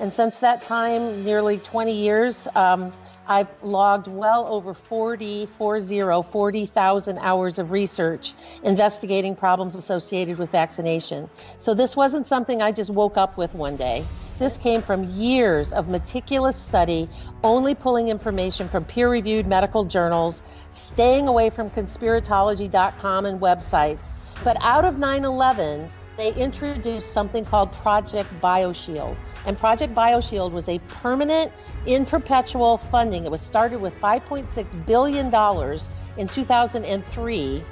And since that time, nearly 20 years, I've logged well over 40,000 hours of research investigating problems associated with vaccination. So this wasn't something I just woke up with one day. This came from years of meticulous study, only pulling information from peer-reviewed medical journals, staying away from conspiratology.com and websites. But out of 9/11, they introduced something called Project BioShield. And Project BioShield was a permanent, in perpetual funding. It was started with $5.6 billion in 2003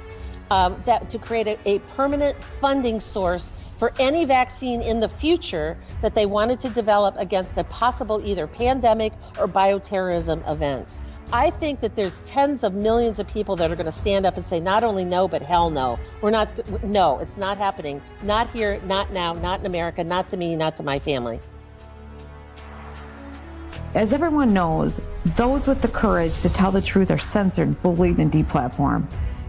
to create a permanent funding source for any vaccine in the future that they wanted to develop against a possible either pandemic or bioterrorism event. I think that there's tens of millions of people that are going to stand up and say not only no, but hell no. No, it's not happening. Not here, not now, not in America, not to me, not to my family. As everyone knows, those with the courage to tell the truth are censored, bullied, and deplatformed.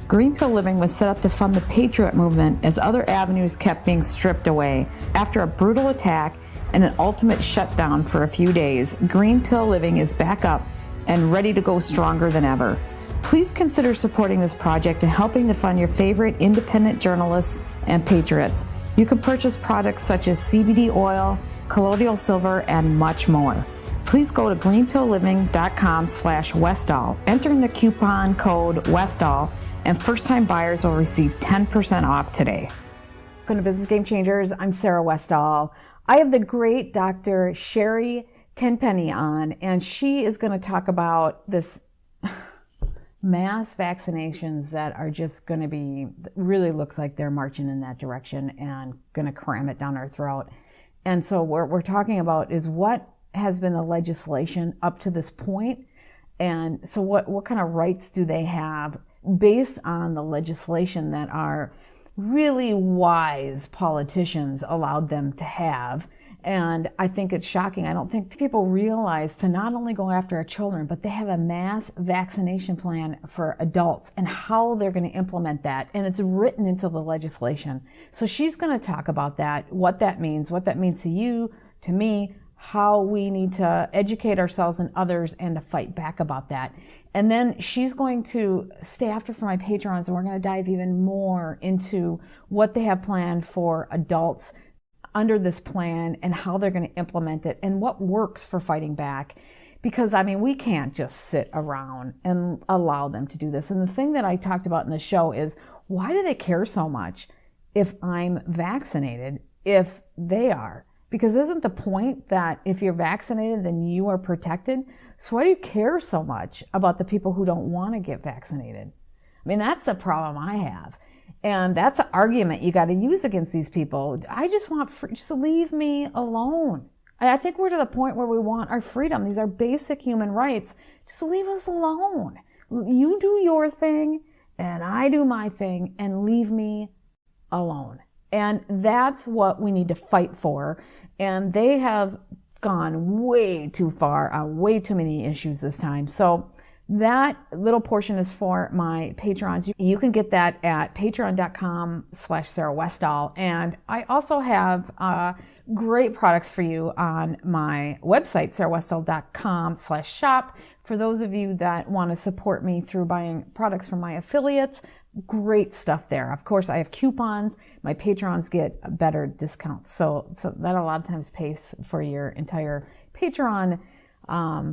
Green Pill Living was set up to fund the Patriot movement as other avenues kept being stripped away. After a brutal attack and an ultimate shutdown for a few days, Green Pill Living is back up and ready to go stronger than ever. Please consider supporting this project and helping to fund your favorite independent journalists and patriots. You can purchase products such as CBD oil, colloidal silver, and much more. Please go to greenpillliving.com/Westall. Enter in the coupon code Westall, and first-time buyers will receive 10% off today. Welcome to Business Game Changers. I'm Sarah Westall. I have the great Dr. Sherri Tenpenny on, and she is going to talk about this mass vaccinations that are just going to be, really looks like they're marching in that direction and going to cram it down our throat. And so what we're talking about is what has been the legislation up to this point, and so what kind of rights do they have based on the legislation that our really wise politicians allowed them to have. And I think it's shocking. I don't think people realize to not only go after our children, but they have a mass vaccination plan for adults and how they're going to implement that. And it's written into the legislation. So she's going to talk about that, what that means to you, to me, how we need to educate ourselves and others and to fight back about that. And then she's going to stay after for my Patrons, and we're going to dive even more into what they have planned for adults under this plan and how they're going to implement it and what works for fighting back. Because, I mean, we can't just sit around and allow them to do this. And the thing that I talked about in the show is, why do they care so much if I'm vaccinated, if they are? Because isn't the point that if you're vaccinated, then you are protected? So why do you care so much about the people who don't want to get vaccinated? I mean, that's the problem I have. And that's an argument you got to use against these people. I just want just leave me alone. I think we're to the point where we want our freedom. These are basic human rights. Just leave us alone. You do your thing and I do my thing and leave me alone. And that's what we need to fight for. And they have gone way too far on way too many issues this time. So that little portion is for my patrons. You can get that at patreon.com/Sarah Westall. And I also have great products for you on my website, sarahwestall.com/shop. For those of you that want to support me through buying products from my affiliates, great stuff there. Of course, I have coupons. My patrons get better discounts. So that a lot of times pays for your entire Patreon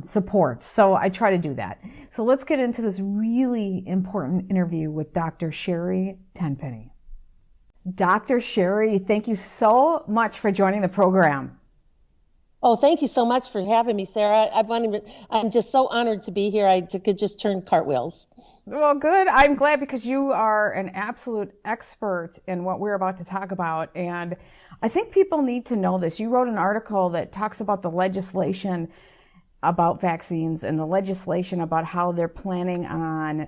support. So I try to do that. So let's get into this really important interview with Dr. Sherri Tenpenny. Dr. Sherri, thank you so much for joining the program. Oh, thank you so much for having me, Sarah. I'm just so honored to be here. I could just turn cartwheels. Well, good. I'm glad because you are an absolute expert in what we're about to talk about. And I think people need to know this. You wrote an article that talks about the legislation about vaccines and the legislation about how they're planning on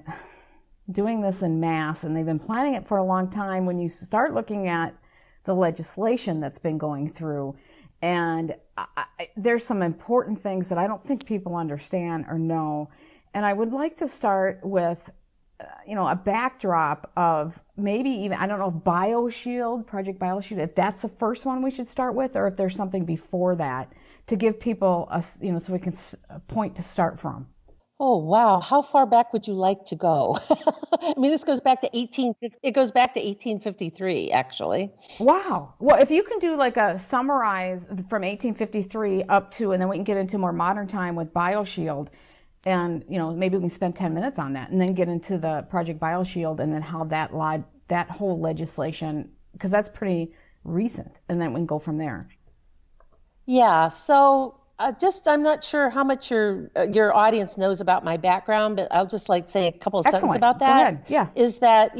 doing this in mass. And they've been planning it for a long time. When you start looking at the legislation that's been going through, and there's some important things that I don't think people understand or know. And I would like to start with, a backdrop of maybe even, I don't know if BioShield, Project BioShield, if that's the first one we should start with, or if there's something before that to give people so we can point to start from? Oh, wow. How far back would you like to go? I mean, this goes back to 1853, actually. Wow. Well, if you can do like a summarize from 1853 up to, and then we can get into more modern time with BioShield, and maybe we can spend 10 minutes on that, and then get into the Project BioShield, and then how that whole legislation, because that's pretty recent, and then we can go from there. Yeah. So I'm not sure how much your audience knows about my background, but I'll just say a couple of sentences about that. Go ahead. Yeah. Is that,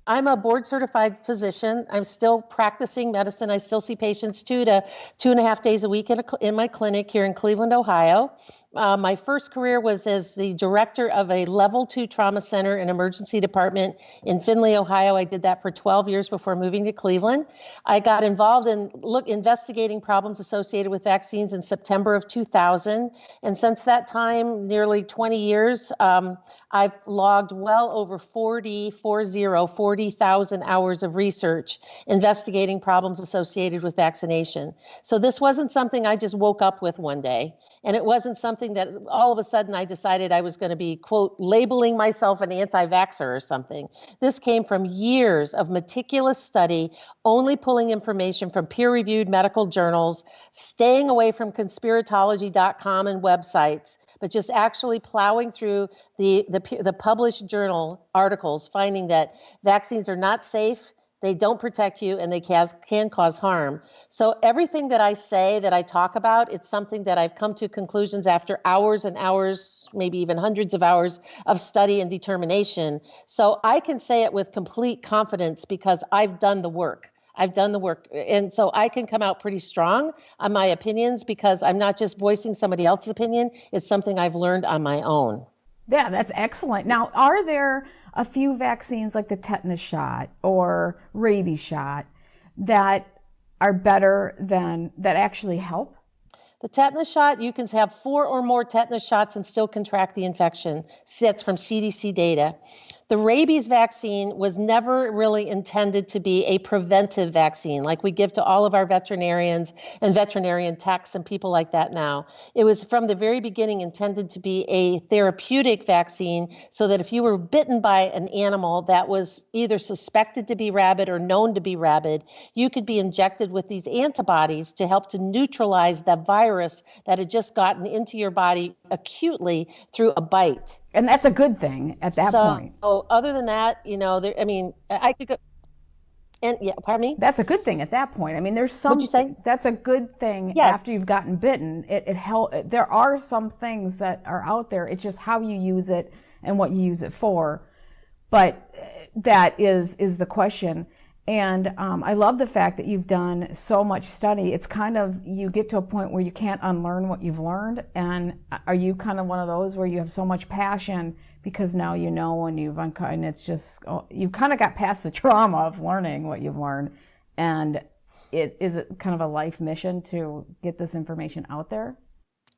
I'm a board certified physician. I'm still practicing medicine. I still see patients 2 to 2.5 days a week in my clinic here in Cleveland, Ohio. My first career was as the director of a level 2 trauma center and emergency department in Findlay, Ohio. I did that for 12 years before moving to Cleveland. I got involved in investigating problems associated with vaccines in September of 2000. And since that time, nearly 20 years, I've logged well over 40,000 hours of research investigating problems associated with vaccination. So this wasn't something I just woke up with one day. And it wasn't something that all of a sudden I decided I was going to be, quote, labeling myself an anti-vaxxer or something. This came from years of meticulous study, only pulling information from peer-reviewed medical journals, staying away from conspiratology.com and websites, but just actually plowing through the published journal articles, finding that vaccines are not safe, they don't protect you, and they can cause harm. So everything that I say, that I talk about, it's something that I've come to conclusions after hours and hours, maybe even hundreds of hours of study and determination. So I can say it with complete confidence because I've done the work. And so I can come out pretty strong on my opinions because I'm not just voicing somebody else's opinion. It's something I've learned on my own. Yeah, that's excellent. Now, are there a few vaccines like the tetanus shot or rabies shot that are better that actually help? The tetanus shot, you can have 4 or more tetanus shots and still contract the infection. That's from CDC data. The rabies vaccine was never really intended to be a preventive vaccine like we give to all of our veterinarians and veterinarian techs and people like that now. It was from the very beginning intended to be a therapeutic vaccine so that if you were bitten by an animal that was either suspected to be rabid or known to be rabid, you could be injected with these antibodies to help to neutralize the virus that had just gotten into your body acutely through a bite. And that's a good thing at that point. So other than that, I could go. And yeah, pardon me? That's a good thing at that point. I mean, there's some. What'd you say? That's a good thing. Yes. After you've gotten bitten. It help. There are some things that are out there. It's just how you use it and what you use it for. But that is the question. And I love the fact that you've done so much study. It's kind of, you get to a point where you can't unlearn what you've learned. And are you kind of one of those where you have so much passion because now you know and and it's just, you kind of got past the trauma of learning what you've learned. And is it kind of a life mission to get this information out there?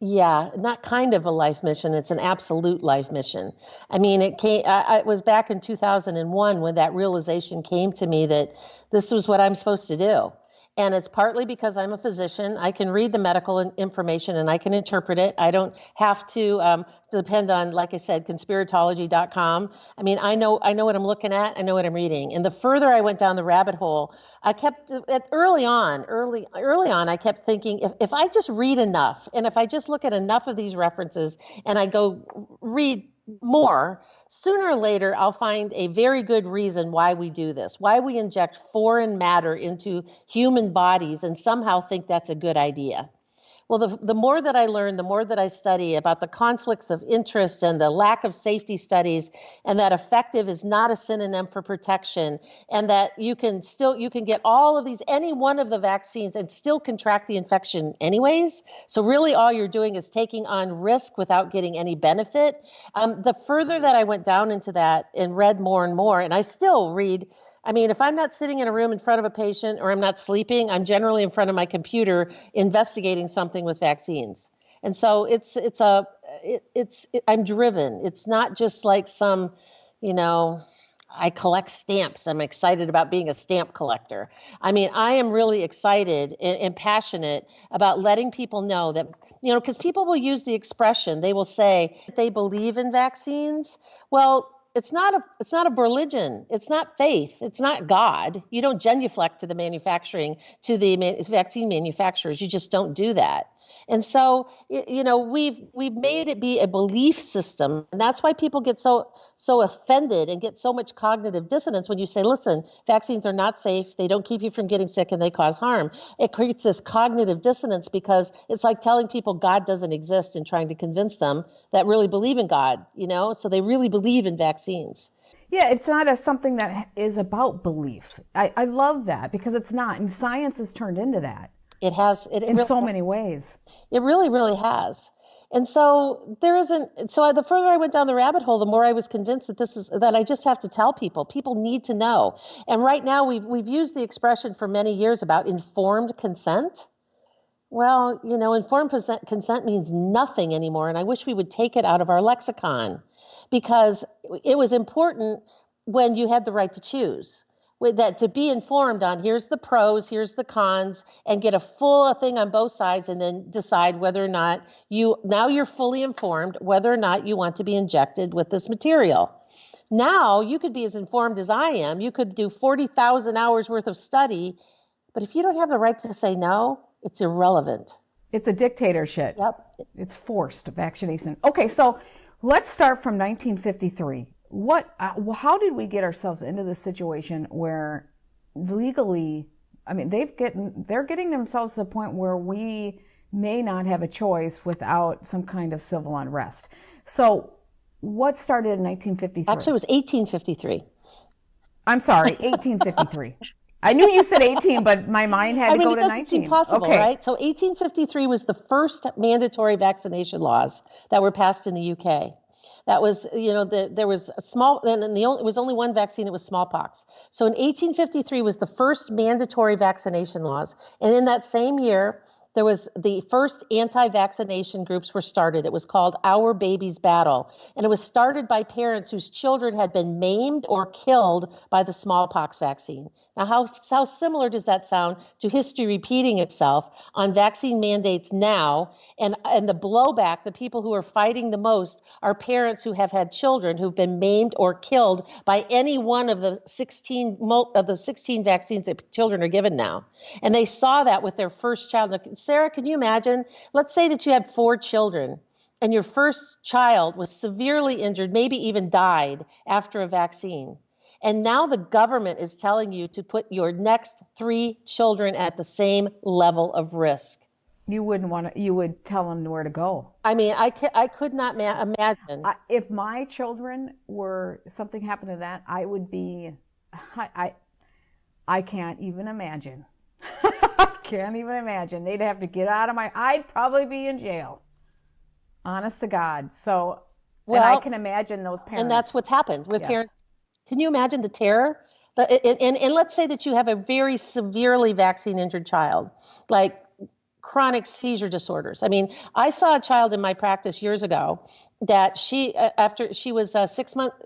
Yeah, not kind of a life mission. It's an absolute life mission. I mean, it was back in 2001 when that realization came to me that this was what I'm supposed to do. And it's partly because I'm a physician. I can read the medical information and I can interpret it. I don't have to depend on, like I said, conspiratology.com. I mean, I know what I'm looking at. I know what I'm reading. And the further I went down the rabbit hole, I kept early on, I kept thinking, if I just read enough, and if I just look at enough of these references and I go read more, sooner or later, I'll find a very good reason why we do this, why we inject foreign matter into human bodies and somehow think that's a good idea. Well, the more that I learn, the more that I study about the conflicts of interest and the lack of safety studies, and that effective is not a synonym for protection, and that you can get all of these, any one of the vaccines and still contract the infection anyways. So really all you're doing is taking on risk without getting any benefit. The further that I went down into that and read more and more, and I still read, I mean, if I'm not sitting in a room in front of a patient or I'm not sleeping, I'm generally in front of my computer investigating something with vaccines. And so I'm driven. It's not just like some, I collect stamps. I'm excited about being a stamp collector. I mean, I am really excited and passionate about letting people know that, because people will use the expression, they will say they believe in vaccines. Well, it's not a religion. It's not faith. It's not God. You don't genuflect to the vaccine manufacturers. You just don't do that. And so, we've made it be a belief system, and that's why people get so offended and get so much cognitive dissonance when you say, listen, vaccines are not safe, they don't keep you from getting sick, and they cause harm. It creates this cognitive dissonance because it's like telling people God doesn't exist and trying to convince them that really believe in God, so they really believe in vaccines. Yeah, it's not something that is about belief. I love that because it's not, and science has turned into that. It has. It in really so has. many ways. It really, really has. And so the further I went down the rabbit hole, the more I was convinced that I just have to tell people. People need to know. And right now we've used the expression for many years about informed consent. Well, informed consent means nothing anymore. And I wish we would take it out of our lexicon, because it was important when you had the right to choose. With that, to be informed on here's the pros, here's the cons, and get a full thing on both sides, and then decide whether or not you're fully informed whether or not you want to be injected with this material. Now you could be as informed as I am. You could do 40,000 hours worth of study, but if you don't have the right to say no, it's irrelevant. It's a dictatorship. Yep. It's forced vaccination. Okay, so let's start from 1953. How did we get ourselves into this situation where legally, I mean, they're getting themselves to the point where we may not have a choice without some kind of civil unrest. So what started in 1953? Actually, it was 1853. I'm sorry, 1853. I knew you said 18, but my mind had to go to 19. It doesn't seem possible, okay. Right? So 1853 was the first mandatory vaccination laws that were passed in the UK. That was, there was a small, and it was only one vaccine, it was smallpox. So in 1853 was the first mandatory vaccination laws. And in that same year, there was the first anti-vaccination groups were started. It was called Our Baby's Battle. And it was started by parents whose children had been maimed or killed by the smallpox vaccine. Now, how similar does that sound to history repeating itself on vaccine mandates now? And the blowback, the people who are fighting the most are parents who have had children who've been maimed or killed by any one of the 16 vaccines that children are given now. And they saw that with their first child. Now, Sarah, can you imagine? Let's say that you had 4 children and your first child was severely injured, maybe even died after a vaccine. And now the government is telling you to put your next 3 children at the same level of risk. You would tell them where to go. I mean, I could not imagine. If my children something happened to that, I would be, I can't even imagine. I can't even imagine. They'd have to get out of I'd probably be in jail. Honest to God. So, and I can imagine those parents. And that's what's happened with parents. Can you imagine the terror? And let's say that you have a very severely vaccine injured child, like chronic seizure disorders. I mean, I saw a child in my practice years ago that after she was 6 months,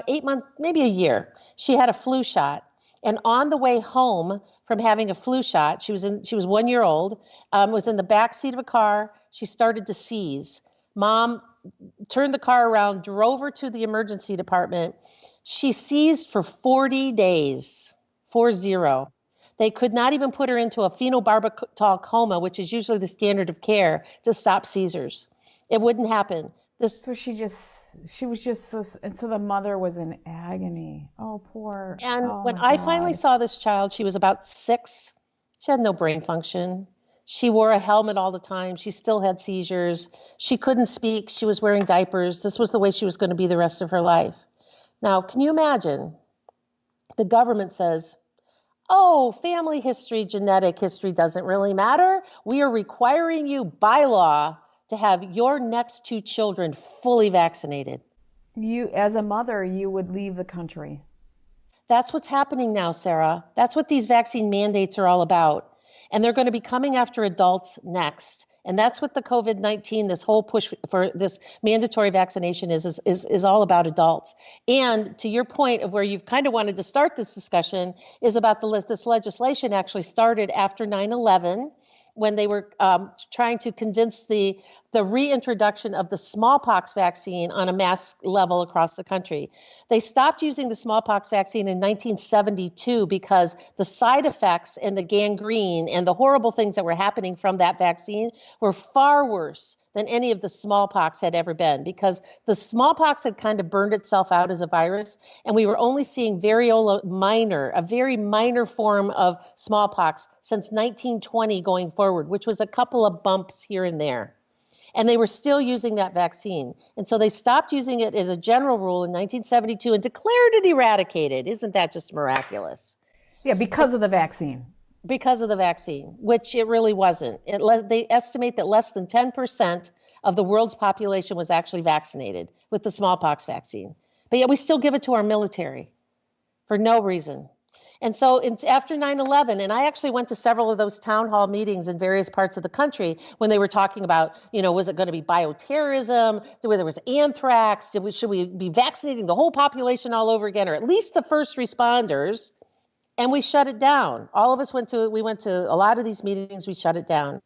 8 months, maybe a year, she had a flu shot. And on the way home from having a flu shot, she was 1 year old, was in the back seat of a car. She started to seize. Mom turned the car around, drove her to the emergency department. She seized for 40 days, 40. They could not even put her into a phenobarbital coma, which is usually the standard of care to stop seizures. It wouldn't happen. So she was just, and so the mother was in agony. Oh, poor. And when I finally saw this child, she was about 6. She had no brain function. She wore a helmet all the time. She still had seizures. She couldn't speak. She was wearing diapers. This was the way she was going to be the rest of her life. Now, can you imagine? The government says, oh, family history, genetic history doesn't really matter. We are requiring you by law to have your next 2 children fully vaccinated. You, as a mother, you would leave the country. That's what's happening now, Sarah. That's what these vaccine mandates are all about. And they're going to be coming after adults next. And that's what the COVID-19, this whole push for this mandatory vaccination is all about adults. And to your point of where you've kind of wanted to start this discussion is about this legislation actually started after 9/11 when they were trying to convince the reintroduction of the smallpox vaccine on a mass level across the country. They stopped using the smallpox vaccine in 1972 because the side effects and the gangrene and the horrible things that were happening from that vaccine were far worse than any of the smallpox had ever been, because the smallpox had kind of burned itself out as a virus, and we were only seeing variola minor, a very minor form of smallpox since 1920 going forward, which was a couple of bumps here and there. And they were still using that vaccine. And so they stopped using it as a general rule in 1972 and declared it eradicated. Isn't that just miraculous? Yeah, because of the vaccine. Because of the vaccine, which it really wasn't. They estimate that less than 10% of the world's population was actually vaccinated with the smallpox vaccine. But yet we still give it to our military for no reason. And so after 9/11, and I actually went to several of those town hall meetings in various parts of the country when they were talking about, was it going to be bioterrorism? Whether there was anthrax? Should we be vaccinating the whole population all over again, or at least the first responders? And we shut it down. All of us went to a lot of these meetings, we shut it down.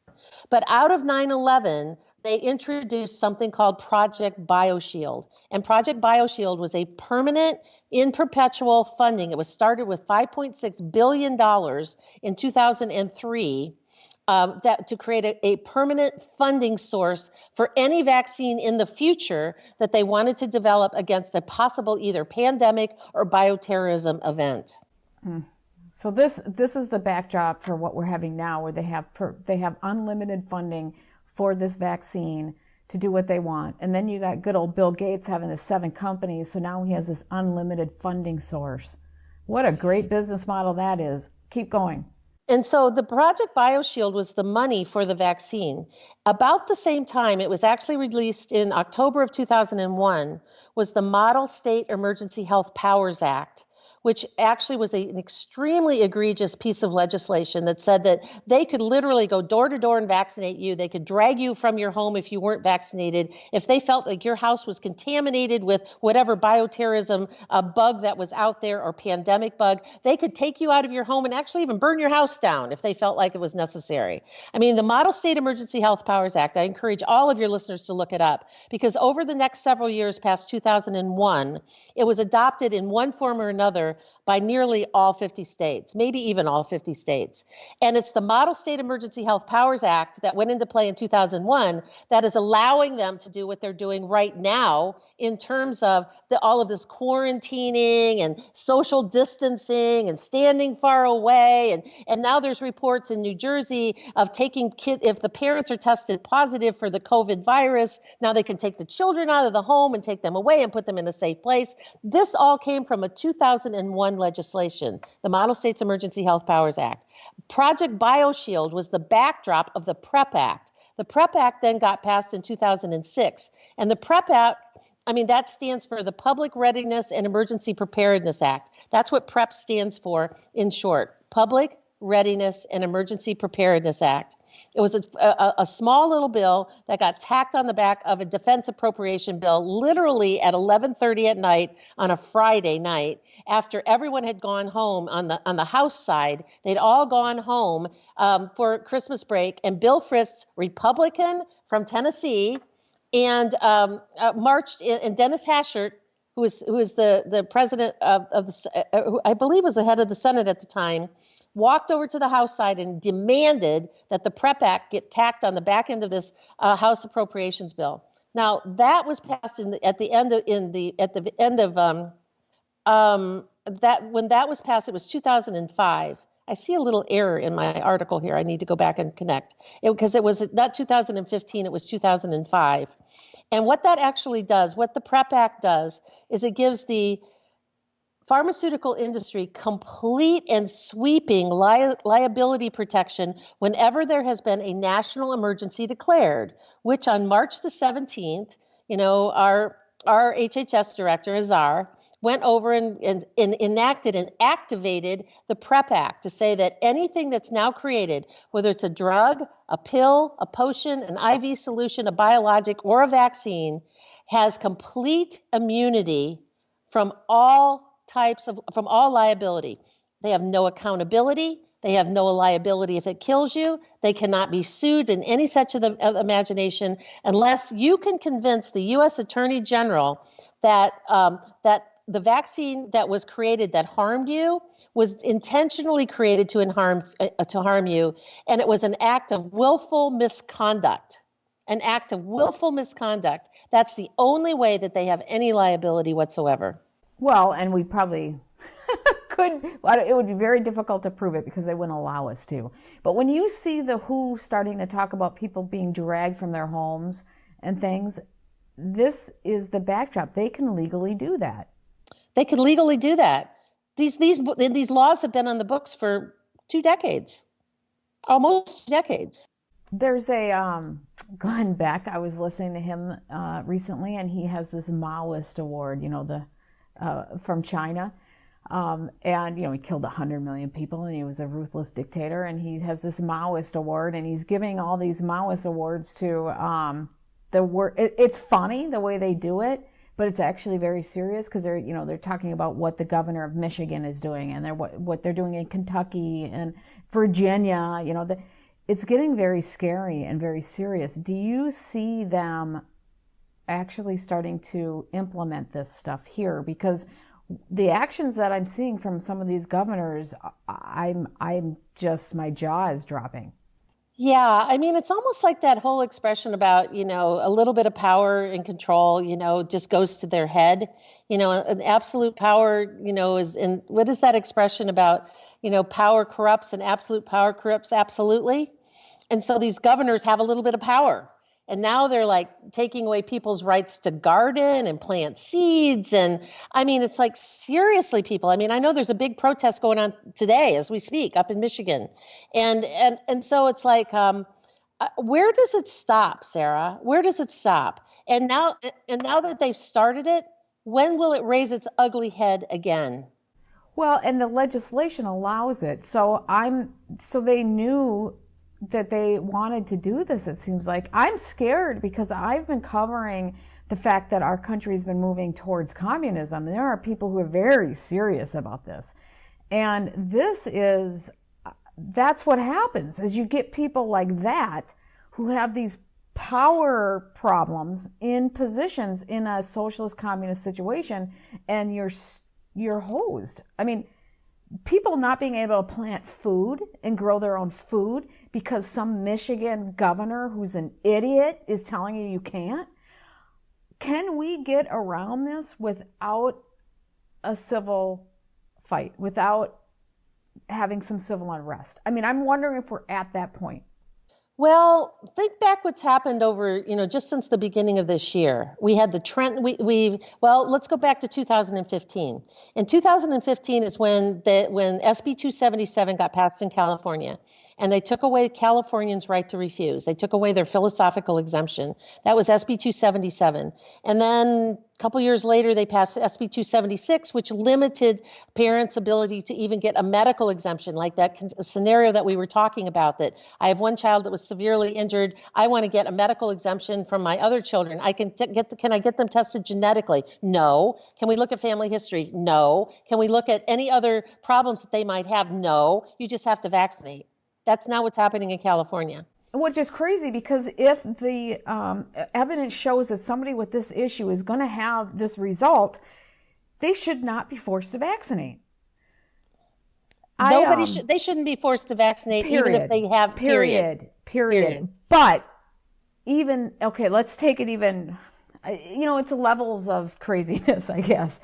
But out of 9/11, they introduced something called Project BioShield. And Project BioShield was a permanent, in perpetual funding. It was started with $5.6 billion in 2003 to create a permanent funding source for any vaccine in the future that they wanted to develop against a possible either pandemic or bioterrorism event. So this is the backdrop for what we're having now, where they have unlimited funding for this vaccine to do what they want. And then you got good old Bill Gates having the 7 companies, so now he has this unlimited funding source. What a great business model that is. Keep going. And so the Project BioShield was the money for the vaccine. About the same time, it was actually released in October of 2001, was the Model State Emergency Health Powers Act, which actually was an extremely egregious piece of legislation that said that they could literally go door to door and vaccinate you. They could drag you from your home if you weren't vaccinated. If they felt like your house was contaminated with whatever bioterrorism bug that was out there or pandemic bug, they could take you out of your home and actually even burn your house down if they felt like it was necessary. I mean, the Model State Emergency Health Powers Act, I encourage all of your listeners to look it up, because over the next several years past 2001, it was adopted in one form or another by nearly all 50 states, maybe even all 50 states. And it's the Model State Emergency Health Powers Act that went into play in 2001 that is allowing them to do what they're doing right now in terms of all of this quarantining and social distancing and standing far away. And now there's reports in New Jersey of taking kids, if the parents are tested positive for the COVID virus, now they can take the children out of the home and take them away and put them in a safe place. This all came from a 2001 legislation, the Model States Emergency Health Powers Act. Project BioShield was the backdrop of the PrEP Act. The PrEP Act then got passed in 2006. And the PrEP Act, that stands for the Public Readiness and Emergency Preparedness Act. That's what PrEP stands for in short, Public Readiness and Emergency Preparedness Act. It was a small little bill that got tacked on the back of a defense appropriation bill, literally at 11:30 at night on a Friday night, after everyone had gone home on the House side. They'd all gone home for Christmas break, and Bill Frist, Republican from Tennessee, and marched in, and Dennis Hashert, who was the president of who I believe was the head of the Senate at the time, walked over to the House side and demanded that the PrEP Act get tacked on the back end of this House appropriations bill. Now that was passed when that was passed, it was 2005. I see a little error in my article here. I need to go back and connect because it was not 2015, it was 2005. And what that actually does, what the PrEP Act does, is it gives the pharmaceutical industry complete and sweeping liability protection whenever there has been a national emergency declared, which on March the 17th, our HHS director, Azar, went over and enacted and activated the PrEP Act to say that anything that's now created, whether it's a drug, a pill, a potion, an IV solution, a biologic, or a vaccine, has complete immunity from all liability. They have no accountability. They have no liability if it kills you. They cannot be sued in any such of imagination unless you can convince the U.S. Attorney General that the vaccine that was created that harmed you was intentionally created to harm you, and it was an act of willful misconduct. An act of willful misconduct. That's the only way that they have any liability whatsoever. Well, and we probably it would be very difficult to prove it because they wouldn't allow us to. But when you see the WHO starting to talk about people being dragged from their homes and things, this is the backdrop. They can legally do that. They can legally do that. These laws have been on the books for 2 decades, almost 2 decades. There's a Glenn Beck. I was listening to him recently, and he has this Maoist award, from China. And, he killed 100 million people, and he was a ruthless dictator, and he has this Maoist award, and he's giving all these Maoist awards to it's funny the way they do it, but it's actually very serious because they're talking about what the governor of Michigan is doing, and what they're doing in Kentucky and Virginia. It's getting very scary and very serious. Do you see them actually starting to implement this stuff here? Because the actions that I'm seeing from some of these governors, I'm just, my jaw is dropping. Yeah, I mean, it's almost like that whole expression about, a little bit of power and control, just goes to their head. An absolute power, is in, what is that expression about, power corrupts and absolute power corrupts absolutely. And so these governors have a little bit of power. And now they're like taking away people's rights to garden and plant seeds. And I mean, it's like, seriously, people. I mean, I know there's a big protest going on today as we speak up in Michigan. And so it's like, where does it stop, Sarah? Where does it stop? And now that they've started it, when will it raise its ugly head again? Well, and the legislation allows it. So they knew that they wanted to do this, it seems like. I'm scared because I've been covering the fact that our country has been moving towards communism. And there are people who are very serious about this. And that's what happens, is you get people like that who have these power problems in positions in a socialist communist situation, and you're hosed. I mean, people not being able to plant food and grow their own food because some Michigan governor who's an idiot is telling you can't. Can we get around this without a civil fight, without having some civil unrest? I mean, I'm wondering if we're at that point. Well, think back what's happened over, just since the beginning of this year. We had the trend. Let's go back to 2015. In 2015 is when SB 277 got passed in California, and they took away Californians' right to refuse. They took away their philosophical exemption. That was SB 277. And then a couple years later, they passed SB 276, which limited parents' ability to even get a medical exemption, like that scenario that we were talking about, that I have one child that was severely injured. I want to get a medical exemption from my other children. Can I get them tested genetically? No. Can we look at family history? No. Can we look at any other problems that they might have? No. You just have to vaccinate. That's not what's happening in California. Which is crazy, because if the evidence shows that somebody with this issue is going to have this result, they should not be forced to vaccinate. They shouldn't be forced to vaccinate, even if they have period. But even, okay, let's take it even, it's levels of craziness, I guess.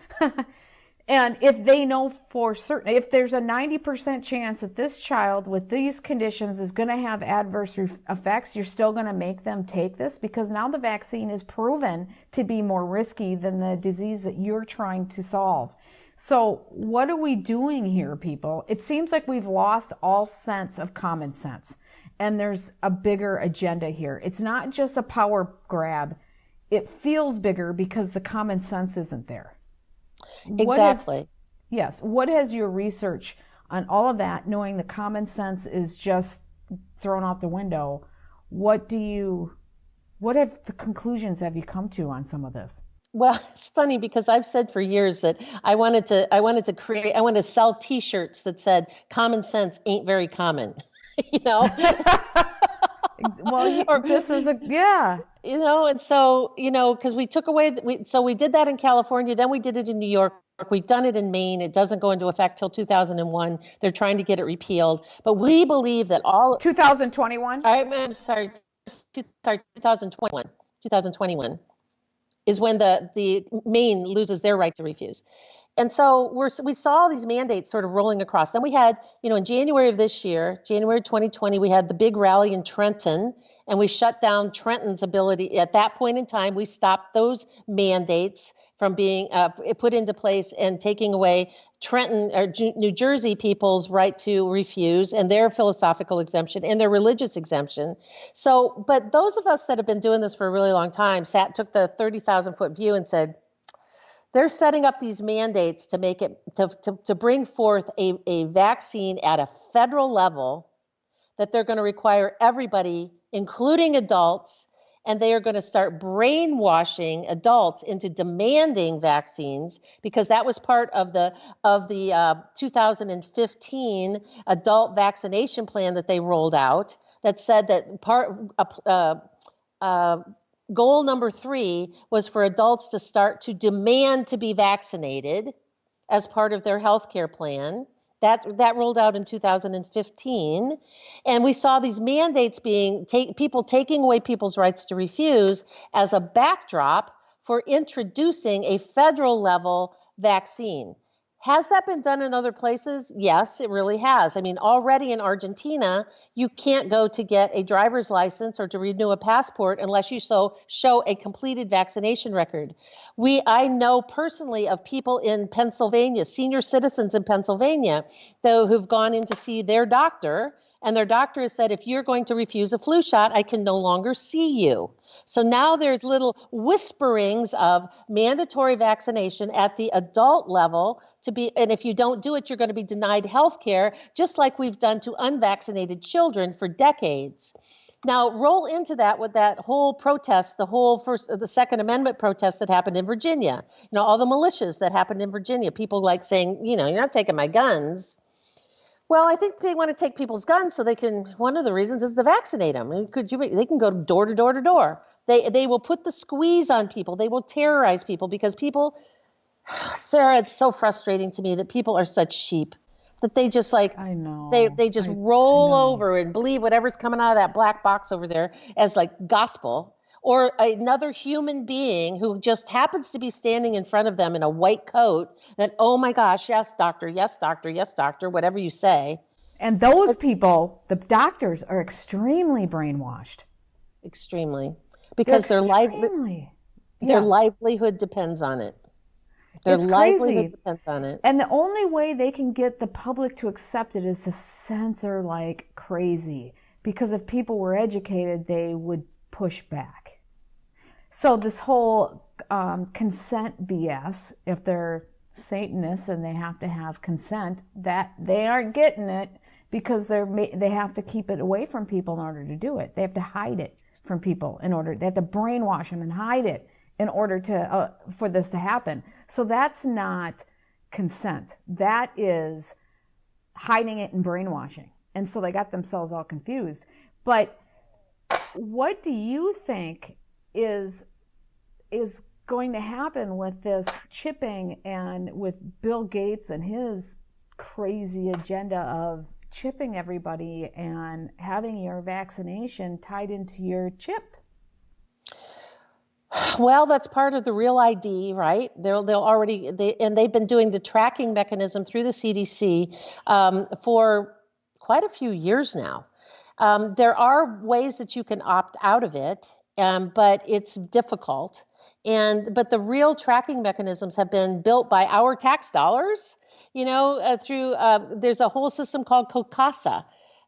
And if they know for certain, if there's a 90% chance that this child with these conditions is going to have adverse effects, you're still going to make them take this, because now the vaccine is proven to be more risky than the disease that you're trying to solve. So what are we doing here, people? It seems like we've lost all sense of common sense, and there's a bigger agenda here. It's not just a power grab. It feels bigger because the common sense isn't there. What has, Exactly. yes, what has your research on all of that, knowing the common sense is just thrown out the window? What have the conclusions have you come to on some of this? Well, it's funny because I've said for years that I wanted to sell T-shirts that said "Common sense ain't very common," you know, Well, or this is yeah. and so because we took away, we did that in California, then we did it in New York. We've done it in Maine. It doesn't go into effect till 2001. They're trying to get it repealed, but we believe that 2021? I'm sorry, 2021. 2021 is when the Maine loses their right to refuse. And so we saw these mandates sort of rolling across. Then we had, in January of this year, January 2020, we had the big rally in Trenton, and we shut down Trenton's ability. At that point in time, we stopped those mandates from being put into place and taking away Trenton or New Jersey people's right to refuse and their philosophical exemption and their religious exemption. So, but those of us that have been doing this for a really long time took the 30,000-foot view and said, they're setting up these mandates to make it to bring forth a vaccine at a federal level that they're going to require everybody, including adults, and they are going to start brainwashing adults into demanding vaccines, because that was part of the 2015 adult vaccination plan that they rolled out, that said that goal number 3 was for adults to start to demand to be vaccinated as part of their health care plan. That rolled out in 2015. And we saw these mandates people taking away people's rights to refuse as a backdrop for introducing a federal level vaccine. Has that been done in other places? Yes, it really has. I mean, already in Argentina, you can't go to get a driver's license or to renew a passport unless you show a completed vaccination record. I know personally of people in Pennsylvania, senior citizens in Pennsylvania, though, who've gone in to see their doctor, and their doctor has said, if you're going to refuse a flu shot, I can no longer see you. So now there's little whisperings of mandatory vaccination at the adult level and if you don't do it, you're going to be denied health care, just like we've done to unvaccinated children for decades. Now, roll into that with that whole protest, the Second Amendment protest that happened in Virginia. All the militias that happened in Virginia, people like saying, you're not taking my guns. Well, I think they want to take people's guns so one of the reasons is to vaccinate them. They can go door to door to door. They will put the squeeze on people. They will terrorize people because people, Sarah, it's so frustrating to me that people are such sheep that they just I know. They just roll over and believe whatever's coming out of that black box over there as like gospel, or another human being who just happens to be standing in front of them in a white coat that, oh my gosh, yes, doctor, yes, doctor, yes, doctor, whatever you say. And those people, the doctors, are extremely brainwashed. Extremely. Because their livelihood depends on it. Their livelihood depends on it. And the only way they can get the public to accept it is to censor like crazy. Because if people were educated, they would push back. So this whole consent BS, if they're Satanists and they have to have consent, that they aren't getting it because they have to keep it away from people in order to do it. They have to hide it from people they have to brainwash them and hide it in order to for this to happen. So that's not consent. That is hiding it and brainwashing. And so they got themselves all confused. But what do you think is going to happen with this chipping and with Bill Gates and his crazy agenda of chipping everybody and having your vaccination tied into your chip? Well, that's part of the Real ID, right? They've been doing the tracking mechanism through the CDC for quite a few years now. There are ways that you can opt out of it, but it's difficult. But the real tracking mechanisms have been built by our tax dollars, through there's a whole system called COCASA.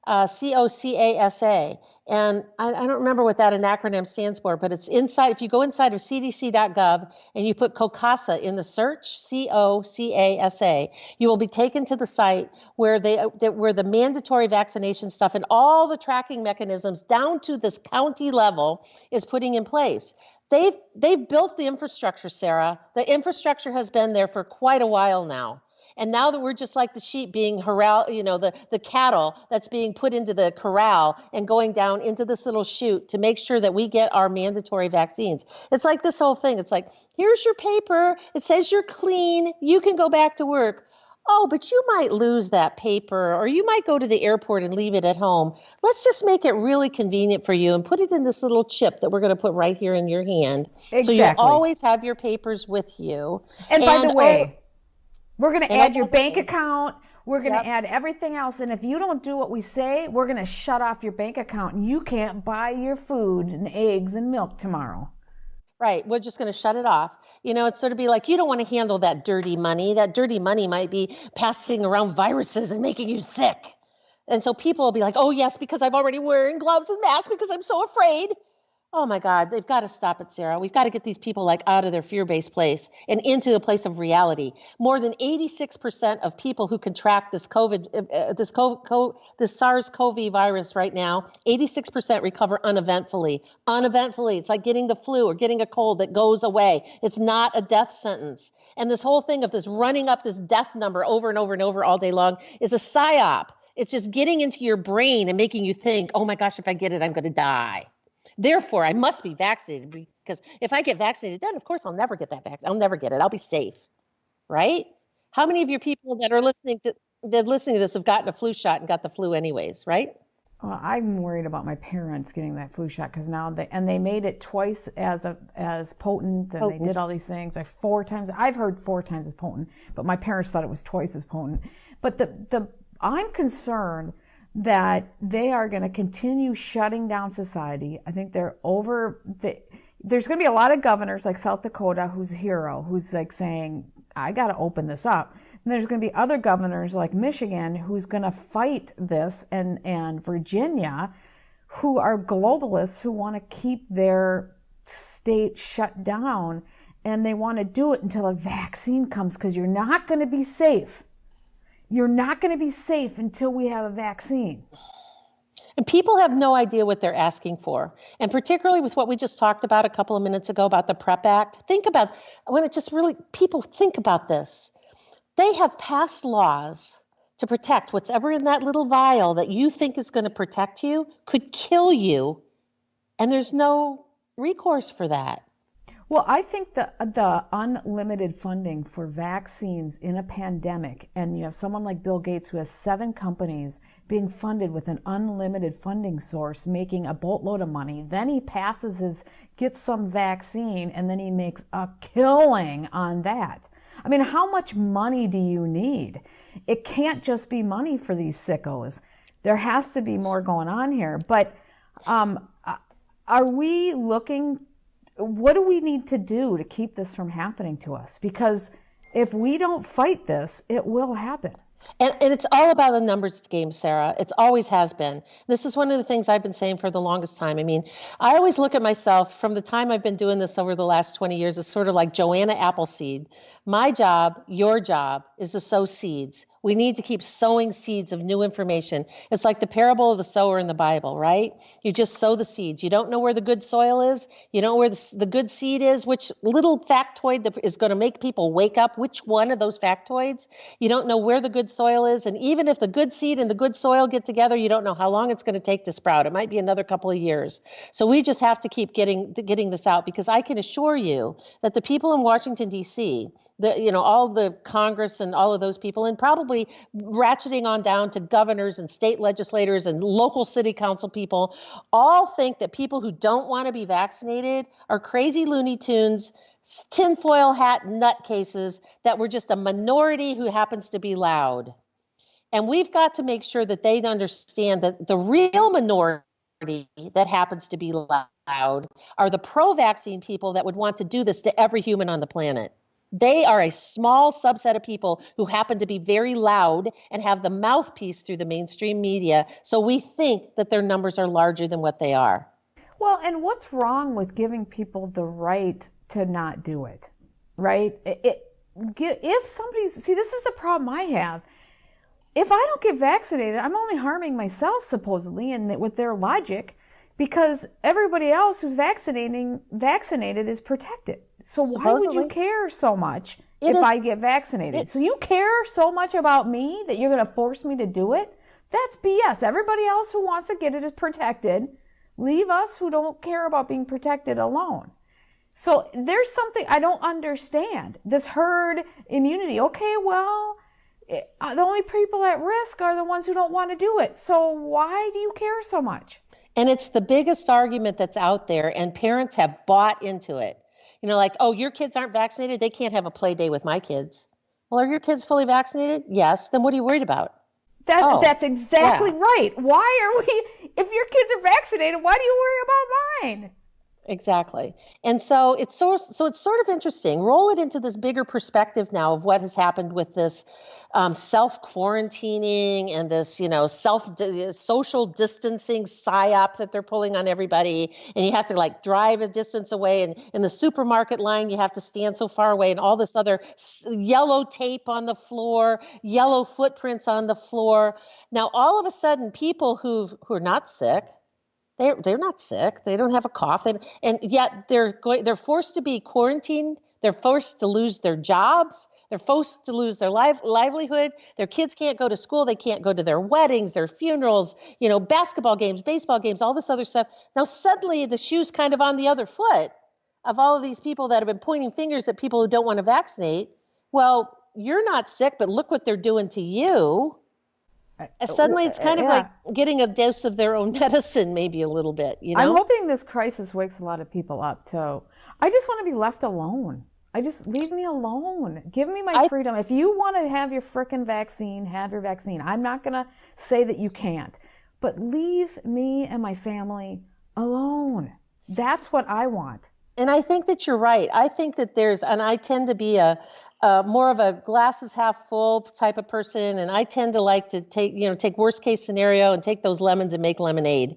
COCASA. And I don't remember what that acronym stands for, but it's inside. If you go inside of cdc.gov and you put COCASA in the search, COCASA, you will be taken to the site where where the mandatory vaccination stuff and all the tracking mechanisms down to this county level is putting in place. They've built the infrastructure, Sarah. The infrastructure has been there for quite a while now. And now that we're just like the sheep being the cattle that's being put into the corral and going down into this little chute to make sure that we get our mandatory vaccines. It's like this whole thing. It's like, here's your paper. It says you're clean. You can go back to work. Oh, but you might lose that paper, or you might go to the airport and leave it at home. Let's just make it really convenient for you and put it in this little chip that we're going to put right here in your hand. Exactly. So you'll always have your papers with you. And by the way, we're going to add your bank account. We're going to add everything else. And if you don't do what we say, we're going to shut off your bank account and you can't buy your food and eggs and milk tomorrow. Right. We're just going to shut it off. It's sort of be like, you don't want to handle that dirty money. That dirty money might be passing around viruses and making you sick. And so people will be like, oh, yes, because I'm already wearing gloves and masks because I'm so afraid. Oh my God, they've got to stop it, Sarah. We've got to get these people out of their fear-based place and into a place of reality. More than 86% of people who contract this this SARS-CoV virus right now, 86% recover uneventfully. Uneventfully, it's like getting the flu or getting a cold that goes away. It's not a death sentence. And this whole thing of this running up this death number over and over and over all day long is a psyop. It's just getting into your brain and making you think, oh my gosh, if I get it, I'm going to die. Therefore, I must be vaccinated, because if I get vaccinated, then of course I'll never get that vaccine. I'll never get it. I'll be safe, right? How many of your people that are listening to this have gotten a flu shot and got the flu anyways, right? Well, I'm worried about my parents getting that flu shot because now they made it twice as potent, and they did all these things like 4 times. I've heard 4 times as potent, but my parents thought it was twice as potent. But I'm concerned that they are going to continue shutting down society. I think there's going to be a lot of governors like South Dakota, who's a hero, who's like saying, I got to open this up. And there's going to be other governors like Michigan who's going to fight this, and Virginia, who are globalists who want to keep their state shut down, and they want to do it until a vaccine comes, because you're not going to be safe. You're not going to be safe until we have a vaccine. And people have no idea what they're asking for. And particularly with what we just talked about a couple of minutes ago about the PrEP Act. People think about this. They have passed laws to protect whatever in that little vial that you think is going to protect you could kill you. And there's no recourse for that. Well, I think the unlimited funding for vaccines in a pandemic, and you have someone like Bill Gates who has 7 companies being funded with an unlimited funding source, making a boatload of money. Then he gets some vaccine, and then he makes a killing on that. I mean, how much money do you need? It can't just be money for these sickos. There has to be more going on here. But are we looking? What do we need to do to keep this from happening to us? Because if we don't fight this, it will happen. And it's all about a numbers game, Sarah. It always has been. This is one of the things I've been saying for the longest time. I mean, I always look at myself from the time I've been doing this over the last 20 years as sort of like Joanna Appleseed. My job, your job, is to sow seeds. We need to keep sowing seeds of new information. It's like the parable of the sower in the Bible, right? You just sow the seeds. You don't know where the good soil is. You don't know where the good seed is, which little factoid that is going to make people wake up, which one of those factoids. You don't know where the good soil is. And even if the good seed and the good soil get together, you don't know how long it's going to take to sprout. It might be another couple of years. So we just have to keep getting this out, because I can assure you that the people in Washington, D.C., all the Congress and all of those people, and probably ratcheting on down to governors and state legislators and local city council people, all think that people who don't want to be vaccinated are crazy Looney Tunes, tinfoil hat nutcases, that we're just a minority who happens to be loud. And we've got to make sure that they understand that the real minority that happens to be loud are the pro-vaccine people that would want to do this to every human on the planet. They are a small subset of people who happen to be very loud and have the mouthpiece through the mainstream media. So we think that their numbers are larger than what they are. Well, and what's wrong with giving people the right to not do it, right? If somebody's, see, this is the problem I have. If I don't get vaccinated, I'm only harming myself, supposedly, and with their logic, because everybody else who's vaccinated is protected. So why would you care so much if I get vaccinated? So you care so much about me that you're going to force me to do it? That's BS. Everybody else who wants to get it is protected. Leave us who don't care about being protected alone. So there's something I don't understand. This herd immunity. Okay, well, the only people at risk are the ones who don't want to do it. So why do you care so much? And it's the biggest argument that's out there, and parents have bought into it. You know, like, oh, your kids aren't vaccinated, they can't have a play day with my kids. Well, are your kids fully vaccinated? Yes. Then what are you worried about? That's exactly right. Why are we, if your kids are vaccinated, why do you worry about mine? Exactly. And so it's sort of interesting. Roll it into this bigger perspective now of what has happened with this self-quarantining and this, social distancing psyop that they're pulling on everybody. And you have to like drive a distance away, and in the supermarket line, you have to stand so far away, and all this other yellow tape on the floor, yellow footprints on the floor. Now, all of a sudden, people who are not sick, they're not sick. They don't have a cough, and yet they're forced to be quarantined. They're forced to lose their jobs. They're forced to lose their livelihood. Their kids can't go to school. They can't go to their weddings, their funerals, basketball games, baseball games, all this other stuff. Now suddenly the shoe's kind of on the other foot of all of these people that have been pointing fingers at people who don't want to vaccinate. Well, you're not sick, but look what they're doing to you. Suddenly it's kind of like getting a dose of their own medicine, maybe a little bit, I'm hoping this crisis wakes a lot of people up too. I just want to be left alone. Leave me alone. Give me my freedom. If you want to have your frickin' vaccine, have your vaccine. I'm not going to say that you can't, but leave me and my family alone. That's what I want. And I think that you're right. I think that and I tend to be more of a glasses half full type of person. And I tend to like to take worst case scenario and take those lemons and make lemonade.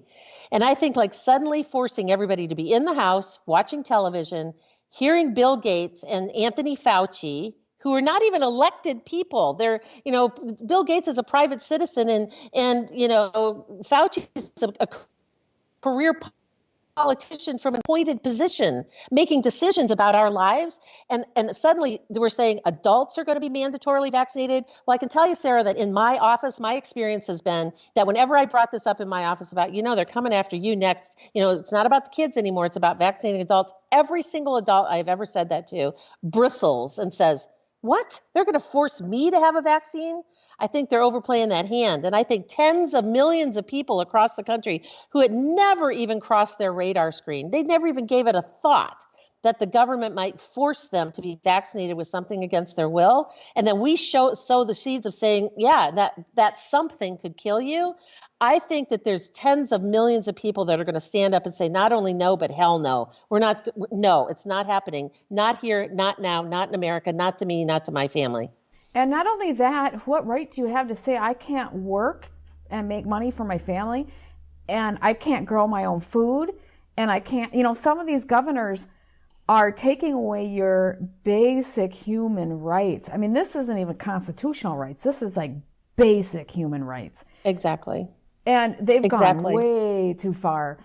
And I think like suddenly forcing everybody to be in the house, watching television, hearing Bill Gates and Anthony Fauci, who are not even elected people. They're, Bill Gates is a private citizen, and Fauci is a career politician from an appointed position making decisions about our lives. And suddenly we're saying adults are going to be mandatorily vaccinated. Well, I can tell you, Sarah, that in my office, my experience has been that whenever I brought this up in my office about, they're coming after you next, it's not about the kids anymore. It's about vaccinating adults. Every single adult I've ever said that to bristles and says, what? They're going to force me to have a vaccine? I think they're overplaying that hand. And I think tens of millions of people across the country who had never even crossed their radar screen, they never even gave it a thought that the government might force them to be vaccinated with something against their will. And then we sow the seeds of saying, yeah, that something could kill you. I think that there's tens of millions of people that are going to stand up and say, not only no, but hell no. No, it's not happening. Not here, not now, not in America, not to me, not to my family. And not only that, what right do you have to say I can't work and make money for my family, and I can't grow my own food, and I can't, some of these governors are taking away your basic human rights. I mean, this isn't even constitutional rights. This is like basic human rights. Exactly. And they've gone way too far.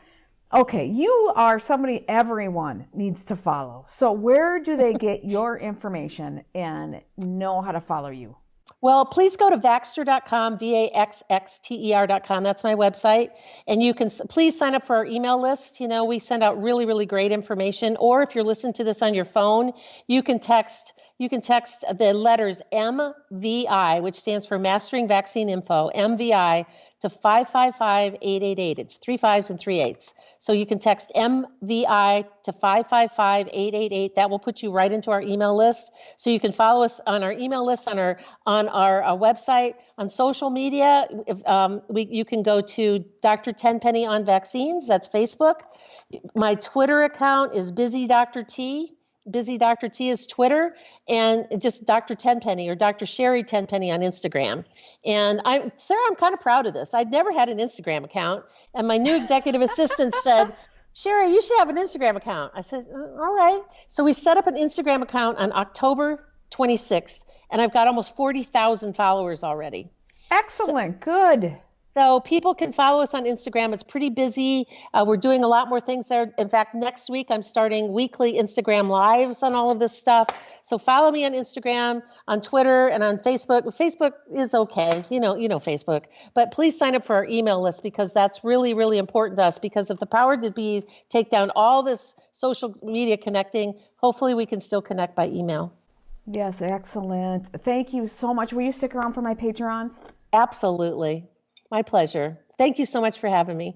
Okay, you are somebody everyone needs to follow. So where do they get your information and know how to follow you? Well, please go to Vaxxter.com, VAXXTER.com. That's my website. And you can please sign up for our email list. We send out really, really great information. Or if you're listening to this on your phone, you can text the letters MVI, which stands for Mastering Vaccine Info, MVI, to 555-888. It's 3 5s and 3 8s. So you can text MVI to 555-888. That will put you right into our email list. So you can follow us on our email list, on our website, on social media. You can go to Dr. Tenpenny on Vaccines. That's Facebook. My Twitter account is Busy Dr. T. Busy Dr. T is Twitter, and just Dr. Tenpenny or Dr. Sherri Tenpenny on Instagram. And Sarah, I'm kind of proud of this. I'd never had an Instagram account, and my new executive assistant said, Sherri, you should have an Instagram account. I said, all right. So we set up an Instagram account on October 26th, and I've got almost 40,000 followers already. Excellent. Good. So people can follow us on Instagram. It's pretty busy. We're doing a lot more things there. In fact, next week I'm starting weekly Instagram lives on all of this stuff. So follow me on Instagram, on Twitter, and on Facebook. Facebook is okay, you know Facebook. But please sign up for our email list, because that's really, really important to us. Because if the power to be take down all this social media connecting, hopefully we can still connect by email. Yes, excellent. Thank you so much. Will you stick around for my Patrons? Absolutely. My pleasure. Thank you so much for having me.